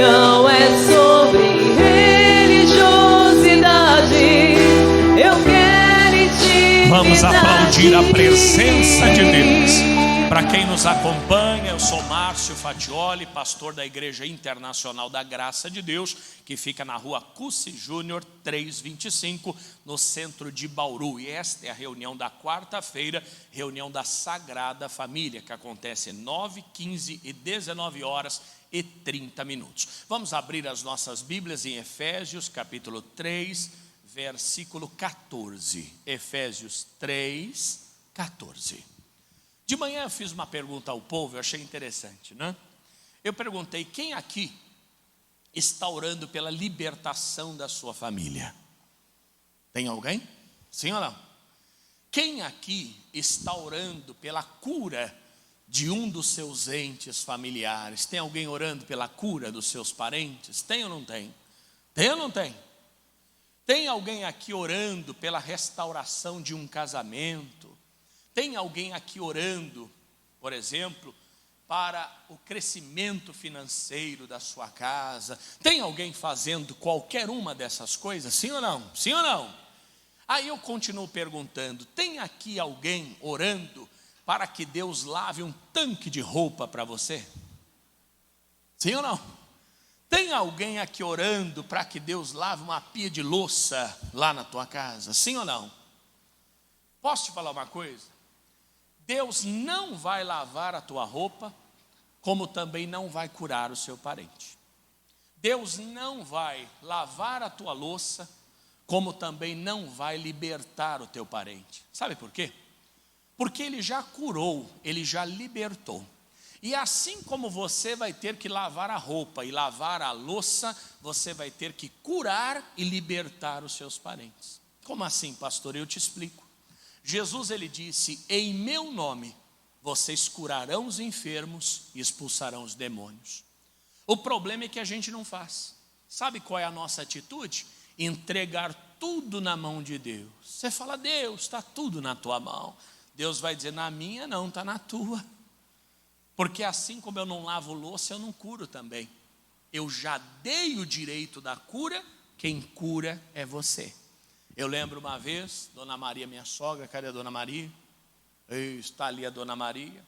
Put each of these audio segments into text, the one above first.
Não é sobre religiosidade. Eu quero te Vamos aplaudir a presença de Deus. Para quem nos acompanha, eu sou Márcio Fatioli, pastor da Igreja Internacional da Graça de Deus, que fica na rua Cussi Júnior 325, no centro de Bauru. E esta é a reunião da quarta-feira, reunião da Sagrada Família, que acontece 9, 15 e 19 horas e 30 minutos. Vamos abrir as nossas Bíblias em Efésios, capítulo 3, versículo 14. Efésios 3, 14. De manhã eu fiz uma pergunta ao povo, eu achei interessante, né? Eu perguntei: quem aqui está orando pela libertação da sua família? Tem alguém? Sim ou não? Quem aqui está orando pela cura de um dos seus entes familiares? Tem alguém orando pela cura dos seus parentes? Tem ou não tem? Tem ou não tem? Tem alguém aqui orando pela restauração de um casamento? Tem alguém aqui orando, por exemplo, para o crescimento financeiro da sua casa? Tem alguém fazendo qualquer uma dessas coisas? Sim ou não? Sim ou não? Aí eu continuo perguntando: tem aqui alguém orando para que Deus lave um tanque de roupa para você? Sim ou não? Tem alguém aqui orando para que Deus lave uma pia de louça lá na tua casa? Sim ou não? Posso te falar uma coisa? Deus não vai lavar a tua roupa, como também não vai curar o seu parente. Deus não vai lavar a tua louça, como também não vai libertar o teu parente. Sabe por quê? Porque Ele já curou, Ele já libertou. E assim como você vai ter que lavar a roupa e lavar a louça, você vai ter que curar e libertar os seus parentes. Como assim, pastor? Eu te explico. Jesus, ele disse: em meu nome vocês curarão os enfermos e expulsarão os demônios. O problema é que a gente não faz. Sabe qual é a nossa atitude? Entregar tudo na mão de Deus. Você fala: Deus, está tudo na tua mão. Deus vai dizer: na minha não, está na tua. Porque assim como eu não lavo louça, eu não curo também. Eu já dei o direito da cura, quem cura é você. Eu lembro uma vez, Dona Maria, minha sogra, cadê a Dona Maria? Isso, está ali a Dona Maria.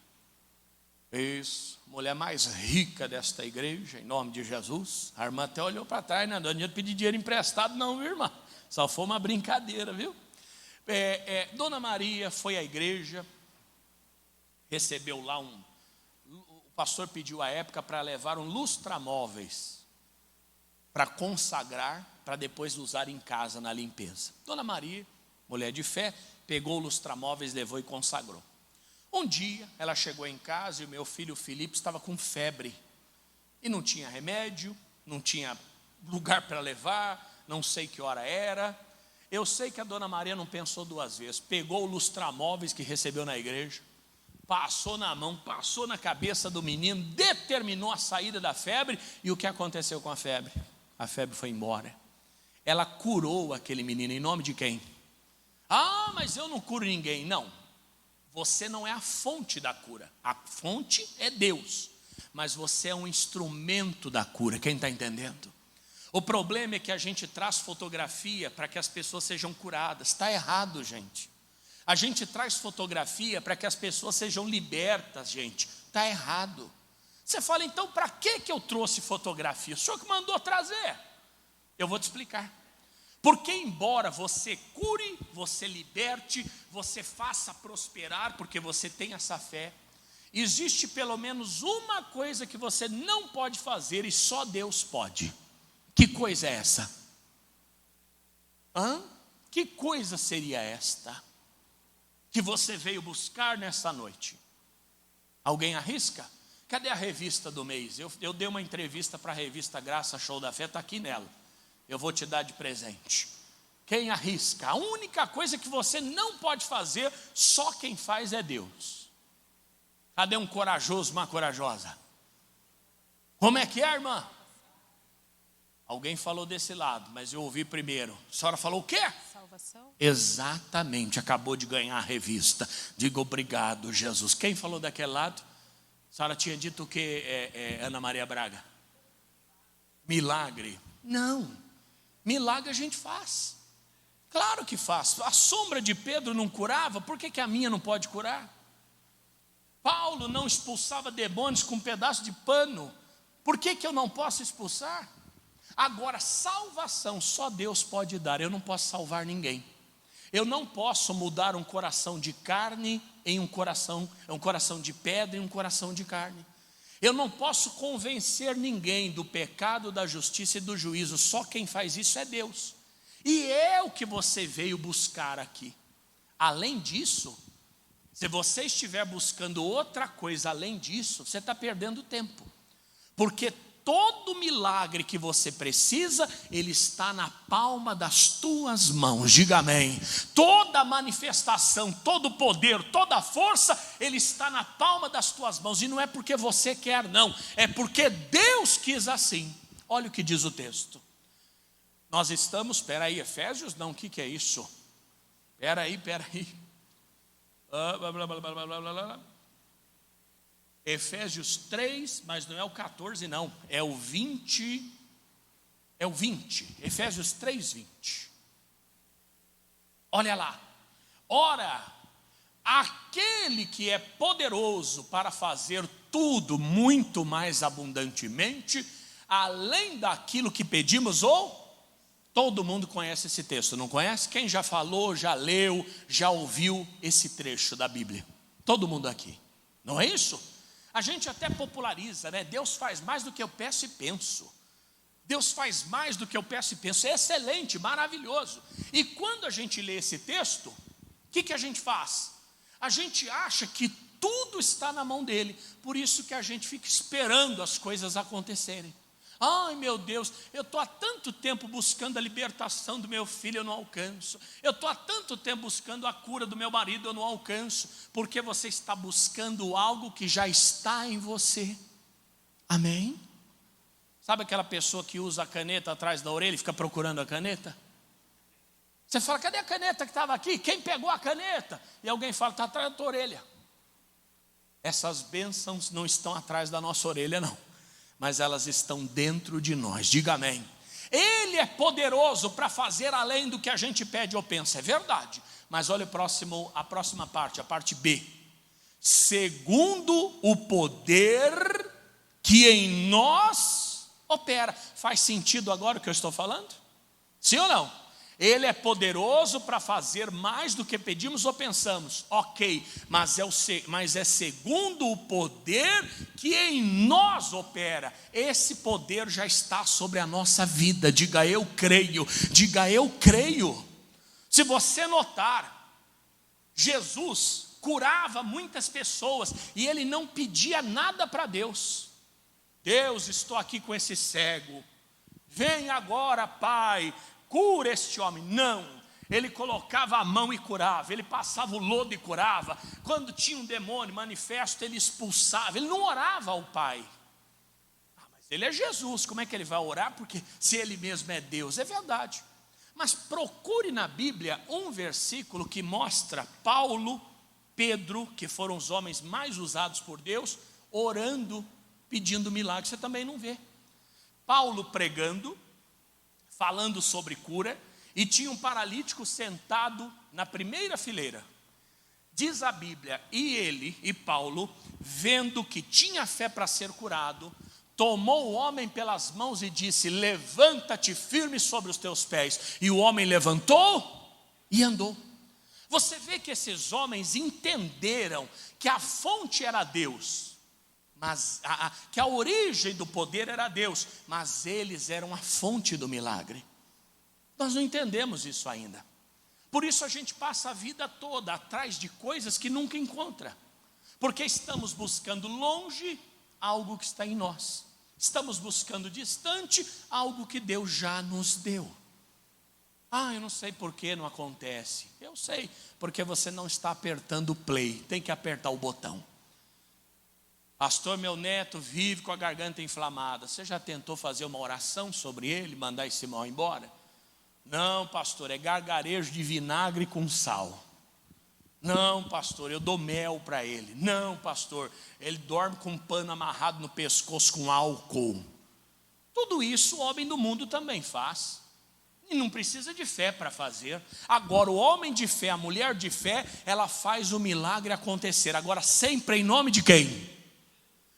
Isso, mulher mais rica desta igreja, em nome de Jesus. A irmã até olhou para trás, né? Não adianta pedir dinheiro emprestado não, viu, irmã? Só foi uma brincadeira, viu? Dona Maria foi à igreja, recebeu lá o pastor pediu à época para levar um lustramóveis, para consagrar, para depois usar em casa na limpeza. Dona Maria, mulher de fé, pegou o lustramóveis, levou e consagrou. Um dia ela chegou em casa e o meu filho Felipe estava com febre. E não tinha remédio, não tinha lugar para levar, não sei que hora era. Eu sei que a Dona Maria não pensou duas vezes. Pegou o lustramóveis que recebeu na igreja, passou na mão, passou na cabeça do menino, determinou a saída da febre. E o que aconteceu com a febre? A febre foi embora. Ela curou aquele menino, em nome de quem? Ah, mas eu não curo ninguém. Não, você não é a fonte da cura. A fonte é Deus, mas você é um instrumento da cura. Quem está entendendo? O problema é que a gente traz fotografia para que as pessoas sejam curadas. Está errado, gente. A gente traz fotografia para que as pessoas sejam libertas, gente. Está errado. Você fala: então para que eu trouxe fotografia? O senhor que mandou trazer. Eu vou te explicar. Porque embora você cure, você liberte, você faça prosperar, porque você tem essa fé, existe pelo menos uma coisa que você não pode fazer e só Deus pode. Que coisa é essa? Que coisa seria esta que você veio buscar nessa noite? Alguém arrisca? Cadê a revista do mês? Eu dei uma entrevista para a revista Graça Show da Fé, está aqui nela. Eu vou te dar de presente. Quem arrisca? A única coisa que você não pode fazer, só quem faz é Deus. Cadê um corajoso, uma corajosa? Como é que é, irmã? Alguém falou desse lado, mas eu ouvi primeiro. A senhora falou o quê? Salvação. Exatamente, acabou de ganhar a revista. Diga obrigado, Jesus. Quem falou daquele lado? A senhora tinha dito o que, Ana Maria Braga? milagre. Não, milagre a gente faz. Claro que faz. A sombra de Pedro não curava, por que a minha não pode curar? Paulo não expulsava demônios com um pedaço de pano, por que eu não posso expulsar? Agora, salvação só Deus pode dar, eu não posso salvar ninguém. Eu não posso mudar um coração de carne em um coração de pedra em um coração de carne. Eu não posso convencer ninguém do pecado, da justiça e do juízo, só quem faz isso é Deus. E é o que você veio buscar aqui. Além disso, se você estiver buscando outra coisa além disso, você está perdendo tempo. Porque todo milagre que você precisa, ele está na palma das tuas mãos. Diga amém. Toda manifestação, todo poder, toda força, ele está na palma das tuas mãos. E não é porque você quer, não. É porque Deus quis assim. Olha o que diz o texto. Nós estamos, espera aí, Efésios? Não, o que é isso? Espera aí. Efésios 3, mas não é o 14 não, é o 20, Efésios 3, 20. Olha lá. Ora, aquele que é poderoso para fazer tudo muito mais abundantemente, além daquilo que pedimos ou... Todo mundo conhece esse texto, não conhece? Quem já falou, já leu, já ouviu esse trecho da Bíblia? Todo mundo aqui, não é isso? A gente até populariza, né? Deus faz mais do que eu peço e penso. Deus faz mais do que eu peço e penso. É excelente, maravilhoso. E quando a gente lê esse texto, o que a gente faz? A gente acha que tudo está na mão dele. Por isso que a gente fica esperando as coisas acontecerem. Ai meu Deus, eu estou há tanto tempo buscando a libertação do meu filho, eu não alcanço. Eu estou há tanto tempo buscando a cura do meu marido, eu não alcanço. Porque você está buscando algo que já está em você. Amém? Sabe aquela pessoa que usa a caneta atrás da orelha e fica procurando a caneta? Você fala, cadê a caneta que estava aqui? Quem pegou a caneta? E alguém fala, está atrás da tua orelha. Essas bênçãos não estão atrás da nossa orelha não, mas elas estão dentro de nós. Diga amém. Ele é poderoso para fazer além do que a gente pede ou pensa, é verdade. Mas olha a próxima parte, a parte B. Segundo o poder que em nós opera. Faz sentido agora o que eu estou falando? Sim ou não? Ele é poderoso para fazer mais do que pedimos ou pensamos. Ok, mas é segundo o poder que em nós opera. Esse poder já está sobre a nossa vida. Diga eu creio, diga eu creio. Se você notar, Jesus curava muitas pessoas e ele não pedia nada para Deus. Deus, estou aqui com esse cego. Vem agora, Pai, cura este homem. Não, ele colocava a mão e curava, ele passava o lodo e curava. Quando tinha um demônio manifesto, ele expulsava. Ele não orava ao Pai. Mas ele é Jesus, como é que ele vai orar? Porque se ele mesmo é Deus, é verdade. Mas procure na Bíblia um versículo que mostra Paulo, Pedro, que foram os homens mais usados por Deus, orando, pedindo milagre. Você também não vê. Paulo pregando, falando sobre cura, e tinha um paralítico sentado na primeira fileira. Diz a Bíblia, e ele, e Paulo, vendo que tinha fé para ser curado, tomou o homem pelas mãos e disse, levanta-te firme sobre os teus pés. E o homem levantou e andou. Você vê que esses homens entenderam que a fonte era Deus, mas que a origem do poder era Deus, mas eles eram a fonte do milagre. Nós não entendemos isso ainda. Por isso a gente passa a vida toda atrás de coisas que nunca encontra, porque estamos buscando longe algo que está em nós, estamos buscando distante algo que Deus já nos deu. Eu não sei por que não acontece. Eu sei, porque você não está apertando o play, tem que apertar o botão. Pastor, meu neto vive com a garganta inflamada. Você já tentou fazer uma oração sobre ele, mandar esse mal embora? Não, pastor, é gargarejo de vinagre com sal. Não, pastor, eu dou mel para ele. Não, pastor, ele dorme com um pano amarrado no pescoço com álcool. Tudo isso o homem do mundo também faz. E não precisa de fé para fazer. Agora o homem de fé, a mulher de fé, ela faz o milagre acontecer. Agora sempre em nome de quem?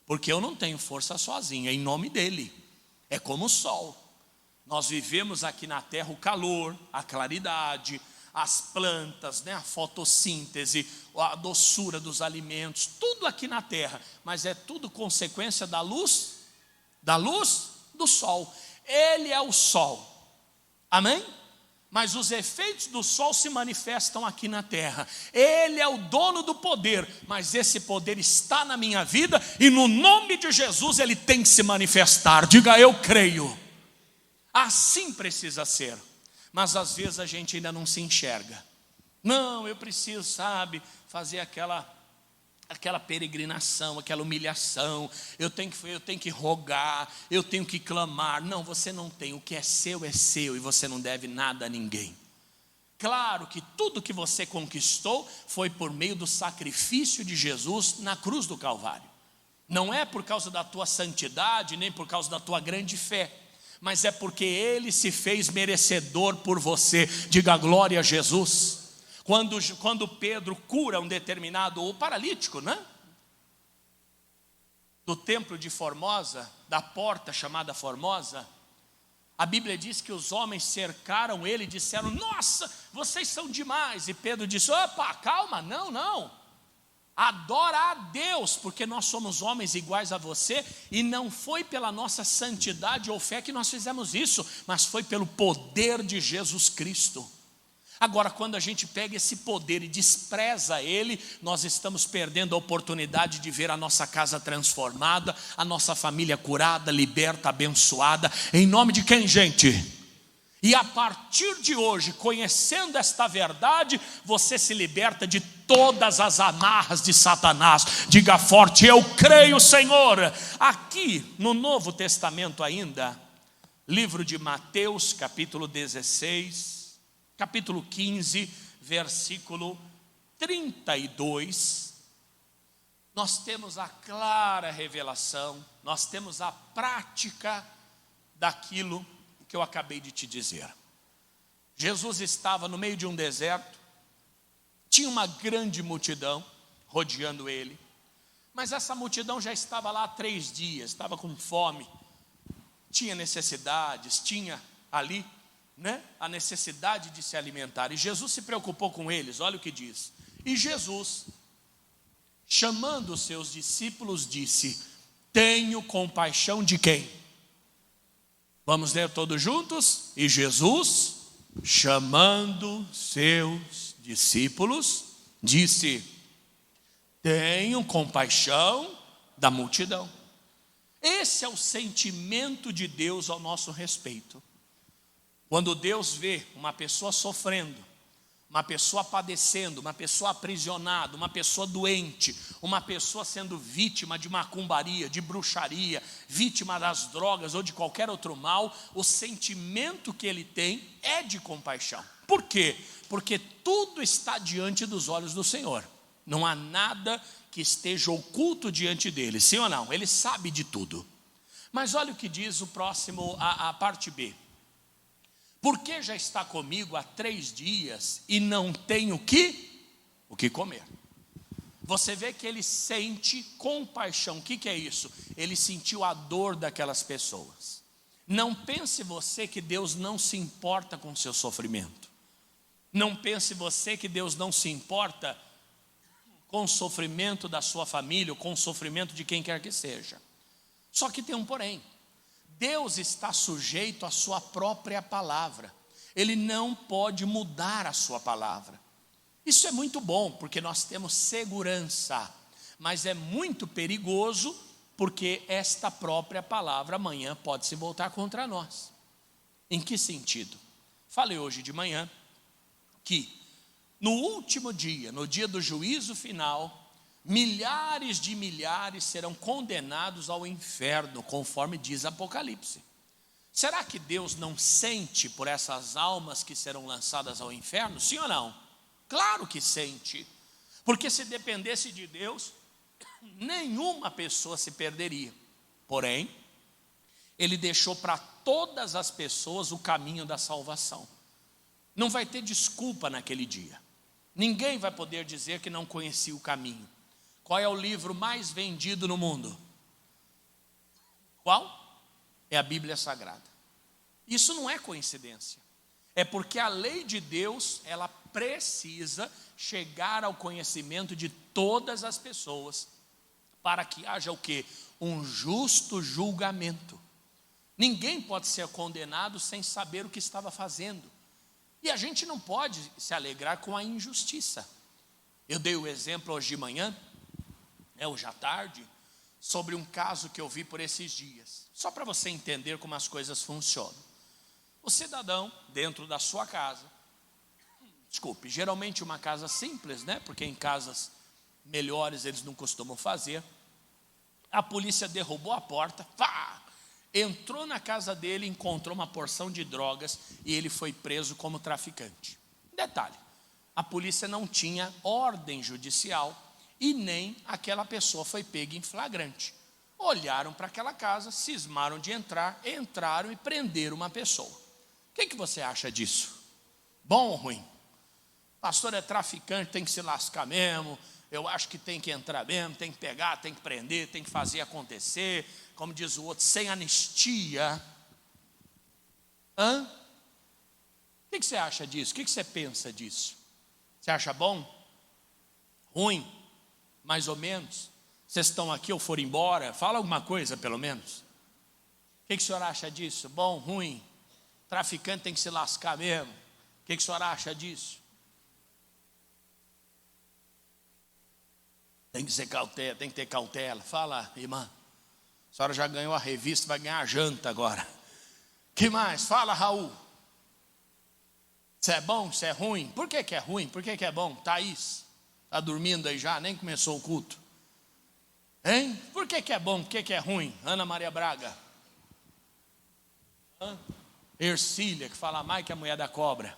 Porque eu não tenho força sozinho, é em nome dele. É como o sol. Nós vivemos aqui na terra o calor, a claridade, as plantas, né, a fotossíntese, a doçura dos alimentos, tudo aqui na terra. Mas é tudo consequência da luz do sol. Ele é o sol. Amém? Mas os efeitos do sol se manifestam aqui na terra. Ele é o dono do poder, mas esse poder está na minha vida e no nome de Jesus ele tem que se manifestar. Diga, eu creio. Assim precisa ser. Mas às vezes a gente ainda não se enxerga. Não, eu preciso, sabe, fazer aquela peregrinação, aquela humilhação, eu tenho que rogar, eu tenho que clamar. Não, você não tem, o que é seu e você não deve nada a ninguém. Claro que tudo que você conquistou foi por meio do sacrifício de Jesus na cruz do Calvário. Não é por causa da tua santidade, nem por causa da tua grande fé, mas é porque Ele se fez merecedor por você. Diga glória a Jesus. Quando Pedro cura um determinado, o paralítico, né? Do templo de Formosa, da porta chamada Formosa, a Bíblia diz que os homens cercaram ele e disseram, nossa, vocês são demais. E Pedro disse, opa, calma, não. Adora a Deus, porque nós somos homens iguais a você, e não foi pela nossa santidade ou fé que nós fizemos isso, mas foi pelo poder de Jesus Cristo. Agora, quando a gente pega esse poder e despreza ele, nós estamos perdendo a oportunidade de ver a nossa casa transformada, a nossa família curada, liberta, abençoada. Em nome de quem, gente? E a partir de hoje, conhecendo esta verdade, você se liberta de todas as amarras de Satanás. Diga forte, eu creio, Senhor. Aqui no Novo Testamento ainda, livro de Mateus, capítulo 16, capítulo 15, versículo 32, nós temos a clara revelação, nós temos a prática daquilo que eu acabei de te dizer. Jesus estava no meio de um deserto, tinha uma grande multidão rodeando ele, mas essa multidão já estava lá há 3 dias, estava com fome, tinha necessidades, tinha ali, né, a necessidade de se alimentar, e Jesus se preocupou com eles. Olha o que diz. E Jesus, chamando os seus discípulos, disse, tenho compaixão de quem? Vamos ler todos juntos? E Jesus, chamando seus discípulos, disse, tenho compaixão da multidão. Esse é o sentimento de Deus ao nosso respeito. Quando Deus vê uma pessoa sofrendo, uma pessoa padecendo, uma pessoa aprisionada, uma pessoa doente, uma pessoa sendo vítima de macumbaria, de bruxaria, vítima das drogas ou de qualquer outro mal, o sentimento que ele tem é de compaixão. Por quê? Porque tudo está diante dos olhos do Senhor. Não há nada que esteja oculto diante dele, sim ou não? Ele sabe de tudo. Mas olha o que diz o próximo, a parte B. Porque já está comigo há 3 dias e não tenho o que comer. Você vê que ele sente compaixão. O que é isso? Ele sentiu a dor daquelas pessoas. Não pense você que Deus não se importa com o seu sofrimento. Não pense você que Deus não se importa com o sofrimento da sua família, ou com o sofrimento de quem quer que seja. Só que tem um porém. Deus está sujeito à sua própria palavra. Ele não pode mudar a sua palavra. Isso é muito bom, porque nós temos segurança. Mas é muito perigoso, porque esta própria palavra amanhã pode se voltar contra nós. Em que sentido? Falei hoje de manhã que no último dia, no dia do juízo final, milhares de milhares serão condenados ao inferno, conforme diz Apocalipse. Será que Deus não sente por essas almas que serão lançadas ao inferno? Sim ou não? Claro que sente. Porque se dependesse de Deus, nenhuma pessoa se perderia. Porém, Ele deixou para todas as pessoas o caminho da salvação. Não vai ter desculpa naquele dia. Ninguém vai poder dizer que não conhecia o caminho. Qual é o livro mais vendido no mundo? Qual? É a Bíblia Sagrada. Isso não é coincidência. É porque a lei de Deus, ela precisa chegar ao conhecimento de todas as pessoas, para que haja o quê? Um justo julgamento. Ninguém pode ser condenado sem saber o que estava fazendo. E a gente não pode se alegrar com a injustiça. Eu dei o exemplo hoje de manhã, hoje à tarde, sobre um caso que eu vi por esses dias. Só para você entender como as coisas funcionam. O cidadão, dentro da sua casa, geralmente uma casa simples, né? Porque em casas melhores eles não costumam fazer. A polícia derrubou a porta, entrou na casa dele, encontrou uma porção de drogas e ele foi preso como traficante. Detalhe, a polícia não tinha ordem judicial e nem aquela pessoa foi pega em flagrante. Olharam para aquela casa, cismaram de entrar, entraram e prenderam uma pessoa. O que você acha disso? Bom ou ruim? Pastor é traficante, tem que se lascar mesmo. Eu acho que tem que entrar mesmo, tem que pegar, tem que prender, tem que fazer acontecer. Como diz o outro, sem anistia. O que você acha disso? O que você pensa disso? Você acha bom? Ruim? Mais ou menos? Vocês estão aqui ou foram embora? Fala alguma coisa pelo menos. O que o senhor acha disso? Bom, ruim? Traficante tem que se lascar mesmo. O que o senhor acha disso? Tem que ser cautela, tem que ter cautela. Fala, irmã. A senhora já ganhou a revista, vai ganhar a janta agora. Que mais? Fala, Raul. Isso é bom, isso é ruim? Por que é ruim? Por que é bom? Thaís, está dormindo aí já? Nem começou o culto. Hein? Por que é bom? Por que é ruim? Ana Maria Braga. Ercília, que fala mais que a mulher da cobra.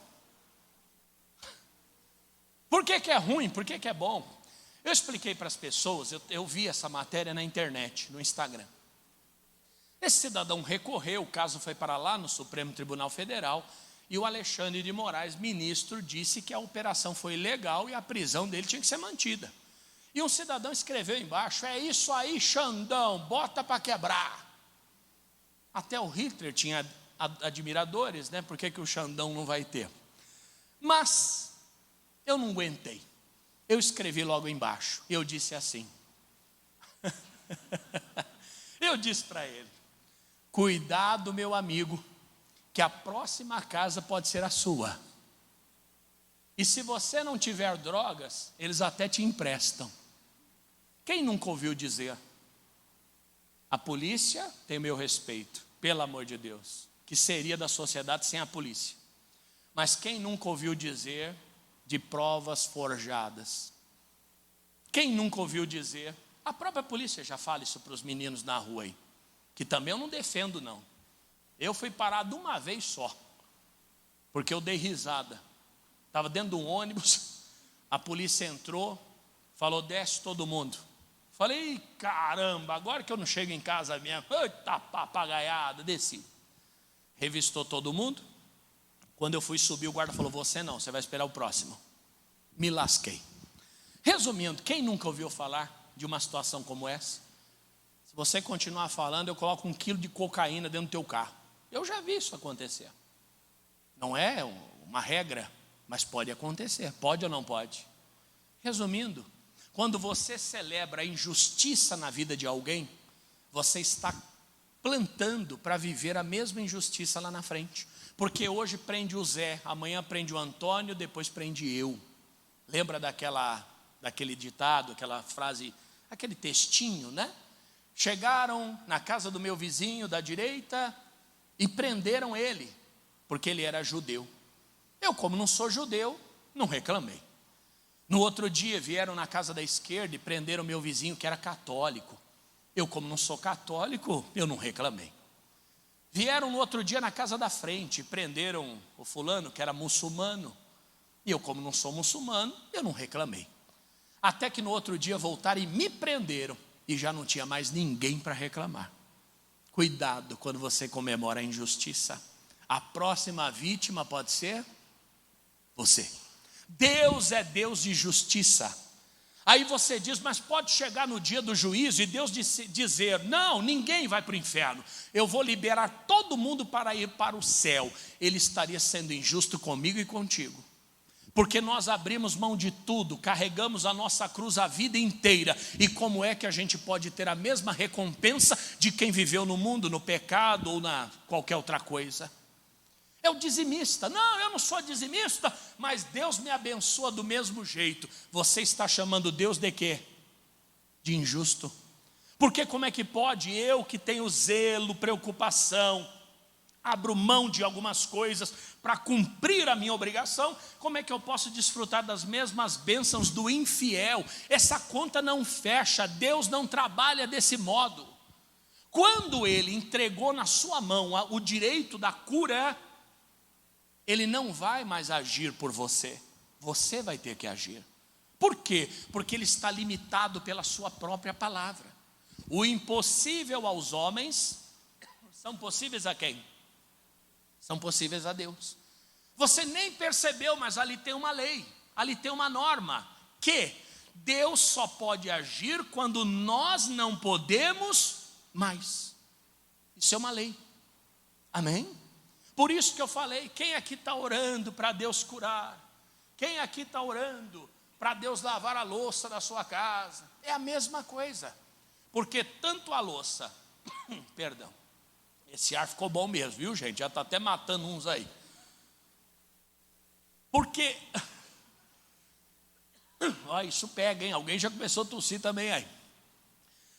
Por que é ruim? Por que é bom? Eu expliquei para as pessoas, eu vi essa matéria na internet, no Instagram. Esse cidadão recorreu, o caso foi para lá no Supremo Tribunal Federal, e o Alexandre de Moraes, ministro, disse que a operação foi legal e a prisão dele tinha que ser mantida. E um cidadão escreveu embaixo, é isso aí, Xandão, bota para quebrar. Até o Hitler tinha admiradores, né? Por que o Xandão não vai ter? Mas eu não aguentei. Eu escrevi logo embaixo, eu disse assim, eu disse para ele, cuidado meu amigo, que a próxima casa pode ser a sua, e se você não tiver drogas, eles até te emprestam. Quem nunca ouviu dizer, a polícia tem meu respeito, pelo amor de Deus, que seria da sociedade sem a polícia, mas quem nunca ouviu dizer de provas forjadas? Quem nunca ouviu dizer, a própria polícia já fala isso para os meninos na rua aí, que também eu não defendo não. Eu fui parado uma vez só, porque eu dei risada. Estava dentro de um ônibus, a polícia entrou, falou, desce todo mundo. Falei, caramba, agora que eu não chego em casa mesmo, eita papagaiada, desci. Revistou todo mundo. Quando eu fui subir, o guarda falou, você não, você vai esperar o próximo. Me lasquei. Resumindo, quem nunca ouviu falar de uma situação como essa? Se você continuar falando, eu coloco 1 quilo de cocaína dentro do teu carro. Eu já vi isso acontecer. Não é uma regra, mas pode acontecer. Pode ou não pode? Resumindo, quando você celebra a injustiça na vida de alguém, você está plantando para viver a mesma injustiça lá na frente. Porque hoje prende o Zé, amanhã prende o Antônio, depois prende eu. Lembra daquele ditado, aquela frase, aquele textinho, né? Chegaram na casa do meu vizinho da direita e prenderam ele, porque ele era judeu. Eu, como não sou judeu, não reclamei. No outro dia vieram na casa da esquerda e prenderam meu vizinho que era católico. Eu, como não sou católico, eu não reclamei. Vieram no outro dia na casa da frente, prenderam o fulano que era muçulmano. E eu, como não sou muçulmano, eu não reclamei. Até que no outro dia voltaram e me prenderam. E já não tinha mais ninguém para reclamar. Cuidado quando você comemora a injustiça. A próxima vítima pode ser você. Deus é Deus de justiça. Aí você diz, mas pode chegar no dia do juízo e Deus dizer, não, ninguém vai para o inferno, eu vou liberar todo mundo para ir para o céu. Ele estaria sendo injusto comigo e contigo, porque nós abrimos mão de tudo, carregamos a nossa cruz a vida inteira. E como é que a gente pode ter a mesma recompensa de quem viveu no mundo, no pecado ou na qualquer outra coisa? É o dizimista. Não, eu não sou dizimista, mas Deus me abençoa do mesmo jeito. Você está chamando Deus de quê? De injusto. Porque como é que pode eu, que tenho zelo, preocupação, abro mão de algumas coisas para cumprir a minha obrigação, como é que eu posso desfrutar das mesmas bênçãos do infiel? Essa conta não fecha, Deus não trabalha desse modo. Quando Ele entregou na sua mão o direito da cura, Ele não vai mais agir por você, você vai ter que agir. Por quê? Porque Ele está limitado pela sua própria palavra. O impossível aos homens são possíveis a quem? São possíveis a Deus. Você nem percebeu, mas ali tem uma lei, ali tem uma norma, que Deus só pode agir quando nós não podemos mais. Isso é uma lei, amém? Por isso que eu falei, quem aqui está orando para Deus curar? Quem aqui está orando para Deus lavar a louça da sua casa? É a mesma coisa, porque tanto a louça, perdão, esse ar ficou bom mesmo, viu gente? Já está até matando uns aí. Porque, ó, isso pega, hein? Alguém já começou a tossir também aí.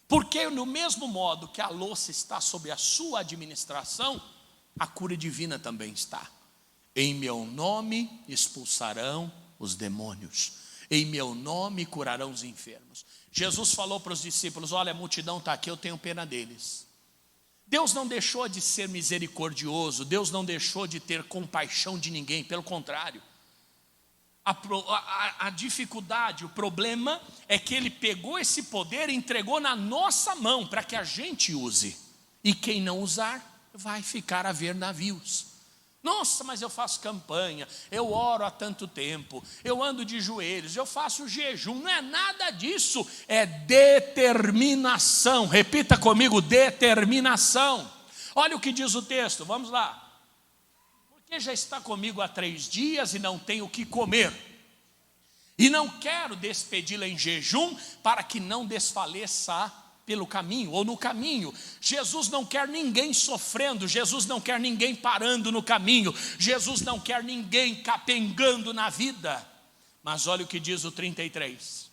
Porque no mesmo modo que a louça está sob a sua administração, a cura divina também está. Em meu nome expulsarão os demônios, em meu nome curarão os enfermos. Jesus falou para os discípulos, olha, a multidão está aqui, eu tenho pena deles. Deus não deixou de ser misericordioso, Deus não deixou de ter compaixão de ninguém, pelo contrário. A dificuldade, o problema é que Ele pegou esse poder e entregou na nossa mão para que a gente use. E quem não usar, vai ficar a ver navios. Nossa, mas eu faço campanha, eu oro há tanto tempo, eu ando de joelhos, eu faço jejum. Não é nada disso, é determinação. Repita comigo, determinação. Olha o que diz o texto, vamos lá. Porque já está comigo há 3 dias e não tenho o que comer, e não quero despedi-la em jejum, para que não desfaleça pelo caminho, ou no caminho. Jesus não quer ninguém sofrendo, Jesus não quer ninguém parando no caminho, Jesus não quer ninguém capengando na vida. Mas olha o que diz o 33.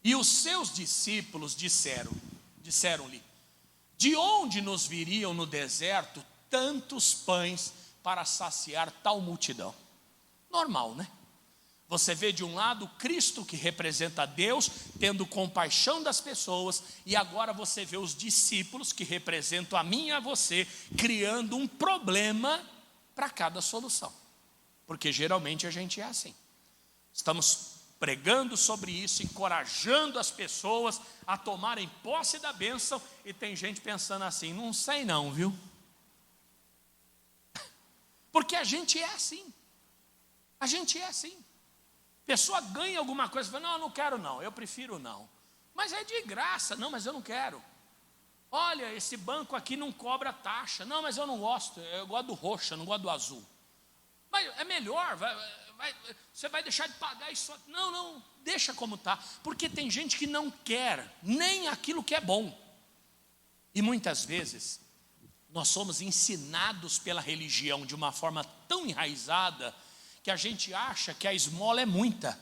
E os seus discípulos disseram-lhe, de onde nos viriam no deserto tantos pães para saciar tal multidão? Normal, né? Você vê de um lado Cristo, que representa Deus, tendo compaixão das pessoas, e agora você vê os discípulos, que representam a mim e a você, criando um problema para cada solução. Porque geralmente a gente é assim. Estamos pregando sobre isso, encorajando as pessoas a tomarem posse da bênção, e tem gente pensando assim, não sei não, viu? Porque a gente é assim. A gente é assim. Pessoa ganha alguma coisa, fala, não, eu não quero não, eu prefiro não. Mas é de graça, não, mas eu não quero. Olha, esse banco aqui não cobra taxa, não, mas eu não gosto, eu gosto do roxo, eu não gosto do azul. Mas é melhor, você vai deixar de pagar isso? Não, deixa como está. Porque tem gente que não quer nem aquilo que é bom. E muitas vezes, nós somos ensinados pela religião de uma forma tão enraizada, que a gente acha que a esmola é muita.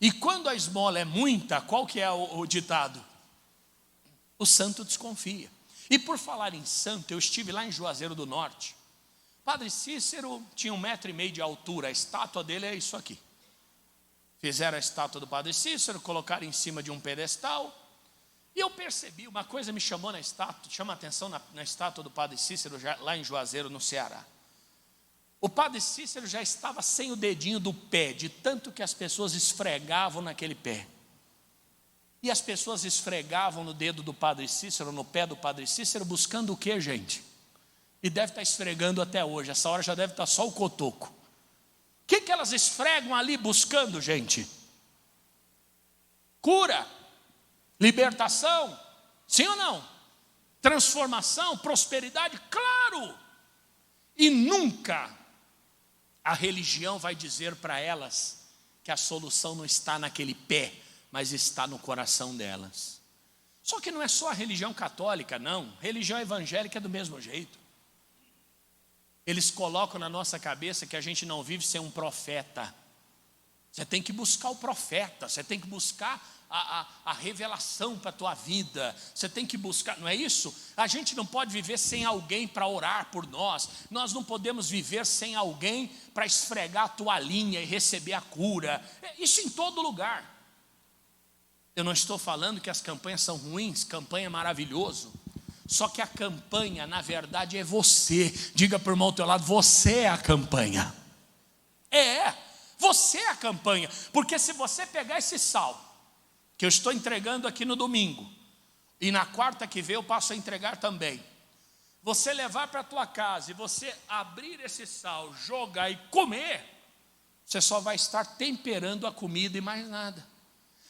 E quando a esmola é muita, qual que é o ditado? O santo desconfia. E por falar em santo, eu estive lá em Juazeiro do Norte. Padre Cícero tinha 1,5 metro de altura, a estátua dele é isso aqui. Fizeram a estátua do Padre Cícero, colocaram em cima de um pedestal, e eu percebi, uma coisa me chamou na estátua, chama a atenção na estátua do Padre Cícero, lá em Juazeiro, no Ceará. O Padre Cícero já estava sem o dedinho do pé, de tanto que as pessoas esfregavam naquele pé. E as pessoas esfregavam no dedo do Padre Cícero, no pé do Padre Cícero, buscando o que, gente? E deve estar esfregando até hoje, essa hora já deve estar só o cotoco. O que elas esfregam ali buscando, gente? Cura, libertação, sim ou não? Transformação, prosperidade, claro. E nunca a religião vai dizer para elas que a solução não está naquele pé, mas está no coração delas. Só que não é só a religião católica, não. Religião evangélica é do mesmo jeito. Eles colocam na nossa cabeça que a gente não vive sem um profeta. Você tem que buscar o profeta, você tem que buscar a revelação para a tua vida, você tem que buscar, não é isso? A gente não pode viver sem alguém para orar por nós não podemos viver sem alguém para esfregar a toalhinha e receber a cura, isso em todo lugar. Eu não estou falando que as campanhas são ruins, campanha é maravilhoso, só que a campanha na verdade é você. Diga para o irmão ao teu lado, você é a campanha. Você é a campanha, porque se você pegar esse sal que eu estou entregando aqui no domingo, e na quarta que vem eu passo a entregar também, você levar para a tua casa e você abrir esse sal, jogar e comer, você só vai estar temperando a comida e mais nada.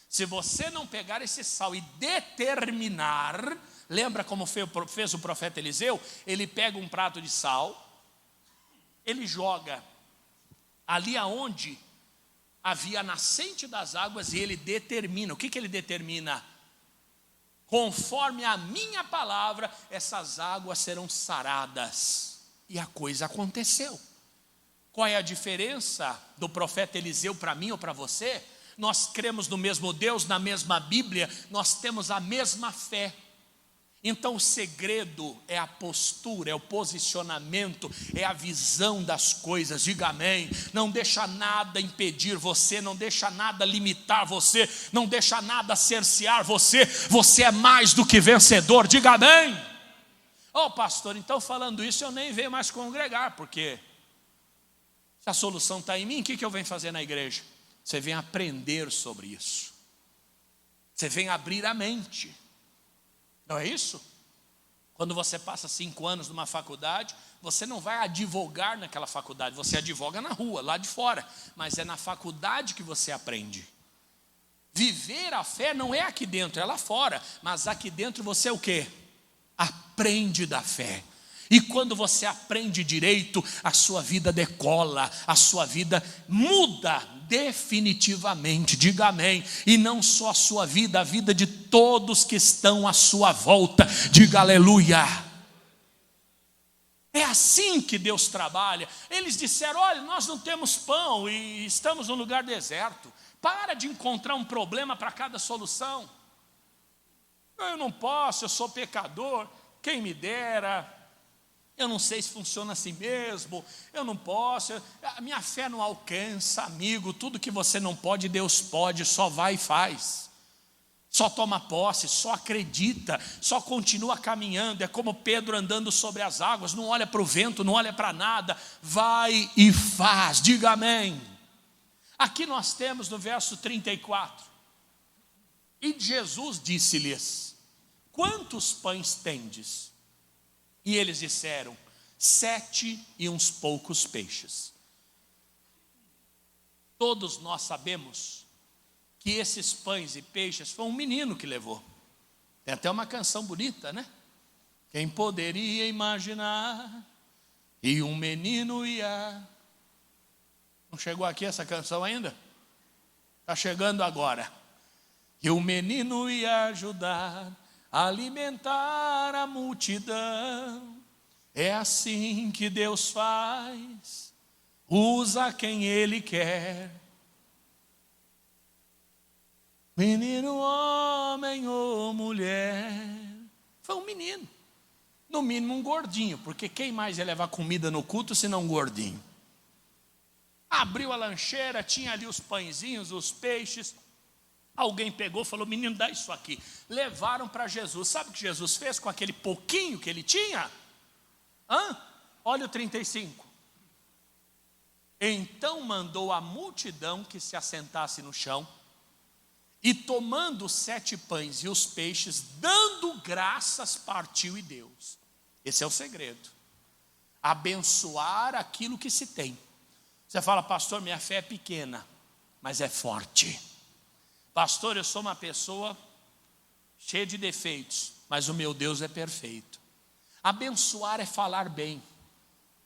Se você não pegar esse sal e determinar, lembra como fez o profeta Eliseu? Ele pega um prato de sal, ele joga ali aonde havia a nascente das águas, e ele determina. O que ele determina? Conforme a minha palavra, essas águas serão saradas. E a coisa aconteceu. Qual é a diferença do profeta Eliseu para mim ou para você? Nós cremos no mesmo Deus, na mesma Bíblia, nós temos a mesma fé. Então o segredo é a postura, é o posicionamento, é a visão das coisas. Diga amém. Não deixa nada impedir você, não deixa nada limitar você, não deixa nada cercear você. Você é mais do que vencedor. Diga amém. Pastor, então falando isso eu nem venho mais congregar, porque se a solução está em mim, o que eu venho fazer na igreja? Você vem aprender sobre isso, você vem abrir a mente. Não é isso? Quando você passa 5 anos numa faculdade, você não vai advogar naquela faculdade, você advoga na rua, lá de fora, mas é na faculdade que você aprende. Viver a fé não é aqui dentro, é lá fora, mas aqui dentro você é o quê? Aprende da fé. E quando você aprende direito, a sua vida decola, a sua vida muda definitivamente. Diga amém. E não só a sua vida, a vida de todos que estão à sua volta. Diga aleluia. É assim que Deus trabalha. Eles disseram, olha, nós não temos pão e estamos num lugar deserto. Para de encontrar um problema para cada solução. Eu não posso, eu sou pecador, quem me dera. Eu não sei se funciona assim mesmo, eu não posso, a minha fé não alcança, amigo. Tudo que você não pode, Deus pode. Só vai e faz, só toma posse, só acredita, só continua caminhando. É como Pedro andando sobre as águas, não olha para o vento, não olha para nada, vai e faz. Diga amém. Aqui nós temos no verso 34, e Jesus disse-lhes, quantos pães tendes? E eles disseram, 7 e uns poucos peixes. Todos nós sabemos que esses pães e peixes foi um menino que levou. Tem até uma canção bonita, né? Quem poderia imaginar? E um menino ia... Não chegou aqui essa canção ainda? Está chegando agora. E o menino ia ajudar alimentar a multidão. É assim que Deus faz, usa quem Ele quer. Menino, homem ou mulher. Foi um menino, no mínimo um gordinho, porque quem mais ia levar comida no culto senão um gordinho? Abriu a lancheira, tinha ali os pãezinhos, os peixes. Alguém pegou e falou, menino, dá isso aqui. Levaram para Jesus. Sabe o que Jesus fez com aquele pouquinho que ele tinha? Olha o 35. Então mandou a multidão que se assentasse no chão, E tomando os 7 pães e os peixes, dando graças, partiu e deu. Esse é o segredo. Abençoar aquilo que se tem. Você fala, pastor, minha fé é pequena, mas é forte. Pastor, eu sou uma pessoa cheia de defeitos, mas o meu Deus é perfeito. Abençoar é falar bem.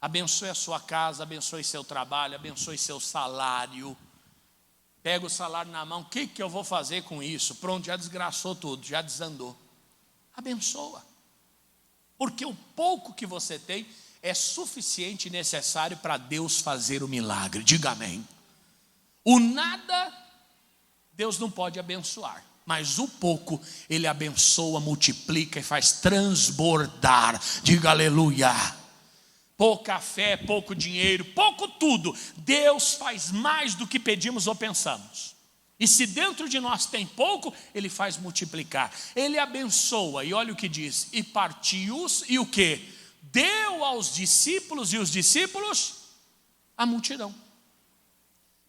Abençoe a sua casa, abençoe seu trabalho, abençoe seu salário. Pega o salário na mão, o que eu vou fazer com isso? Pronto, já desgraçou tudo, já desandou. Abençoa. Porque o pouco que você tem é suficiente e necessário para Deus fazer o milagre. Diga amém. O nada, Deus não pode abençoar. Mas o pouco, Ele abençoa, multiplica e faz transbordar. Diga aleluia. Pouca fé, pouco dinheiro, pouco tudo. Deus faz mais do que pedimos ou pensamos. E se dentro de nós tem pouco, Ele faz multiplicar. Ele abençoa, e olha o que diz. E partiu-os, e o que? Deu aos discípulos, e os discípulos, a multidão.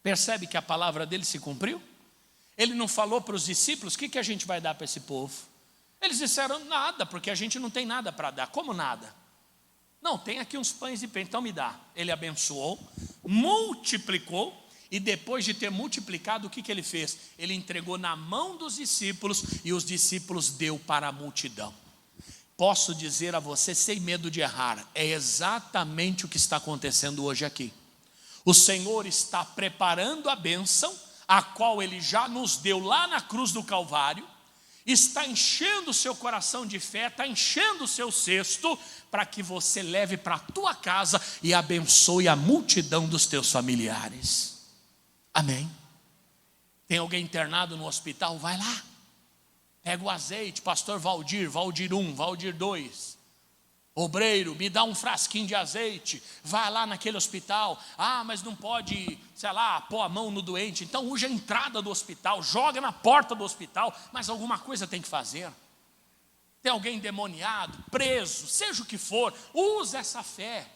Percebe que a palavra dele se cumpriu? Ele não falou para os discípulos, o que a gente vai dar para esse povo? Eles disseram nada, porque a gente não tem nada para dar. Como nada? Não, tem aqui uns pães e peixe, então me dá. Ele abençoou, multiplicou, e depois de ter multiplicado, o que ele fez? Ele entregou na mão dos discípulos, e os discípulos deu para a multidão. Posso dizer a você, sem medo de errar, é exatamente o que está acontecendo hoje aqui. O Senhor está preparando a bênção, a qual Ele já nos deu lá na cruz do Calvário, está enchendo o seu coração de fé, está enchendo o seu cesto, para que você leve para a tua casa e abençoe a multidão dos teus familiares. Amém? Tem alguém internado no hospital? Vai lá, pega o azeite, pastor Valdir, Valdir 1, Valdir 2, obreiro, me dá um frasquinho de azeite, vai lá naquele hospital. Mas não pode, sei lá, pôr a mão no doente, então usa a entrada do hospital, joga na porta do hospital, mas alguma coisa tem que fazer. Tem alguém endemoniado, preso, seja o que for, usa essa fé.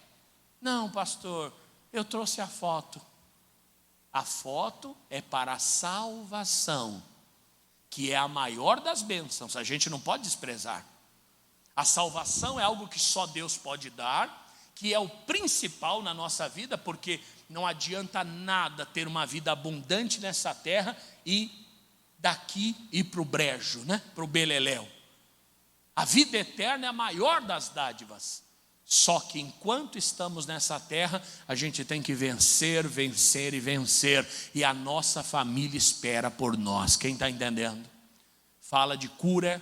Não, pastor, eu trouxe a foto. A foto é para a salvação, que é a maior das bênçãos, a gente não pode desprezar. A salvação é algo que só Deus pode dar, que é o principal na nossa vida, porque não adianta nada ter uma vida abundante nessa terra e daqui ir para o brejo, para o beleléu. A vida eterna é a maior das dádivas. Só que enquanto estamos nessa terra, a gente tem que vencer, vencer e vencer. E a nossa família espera por nós. Quem está entendendo? Fala de cura,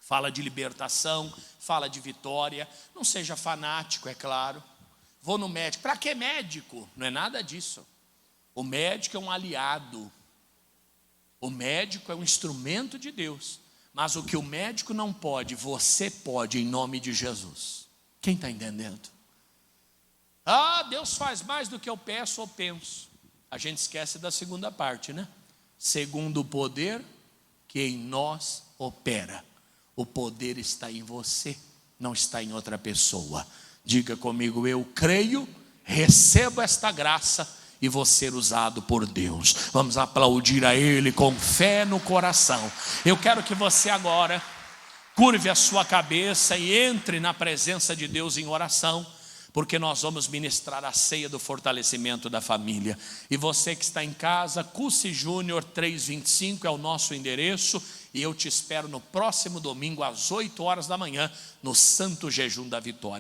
fala de libertação, fala de vitória. Não seja fanático, é claro. Vou no médico. Para que médico? Não é nada disso. O médico é um aliado. O médico é um instrumento de Deus. Mas o que o médico não pode, você pode em nome de Jesus. Quem está entendendo? Deus faz mais do que eu peço ou penso. A gente esquece da segunda parte, Segundo o poder que em nós opera. O poder está em você, não está em outra pessoa. Diga comigo, eu creio, recebo esta graça e vou ser usado por Deus. Vamos aplaudir a Ele com fé no coração. Eu quero que você agora curve a sua cabeça e entre na presença de Deus em oração, porque nós vamos ministrar a ceia do fortalecimento da família. E você que está em casa, Cussi Júnior 325 é o nosso endereço, e eu te espero no próximo domingo às 8 horas da manhã, no Santo Jejum da Vitória.